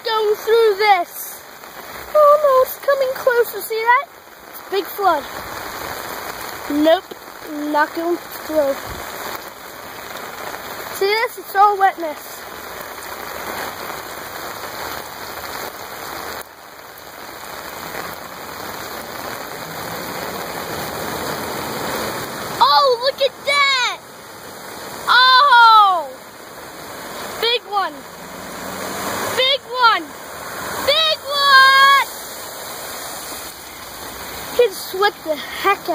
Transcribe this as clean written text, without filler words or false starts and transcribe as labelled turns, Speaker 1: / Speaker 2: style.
Speaker 1: not going through this. Oh no, it's coming closer. See that? It's a big flood. Nope, not going through. See this? It's all wetness. Oh, look at that! Oh! Big one! Big one! Big one! Can sweat the heck out.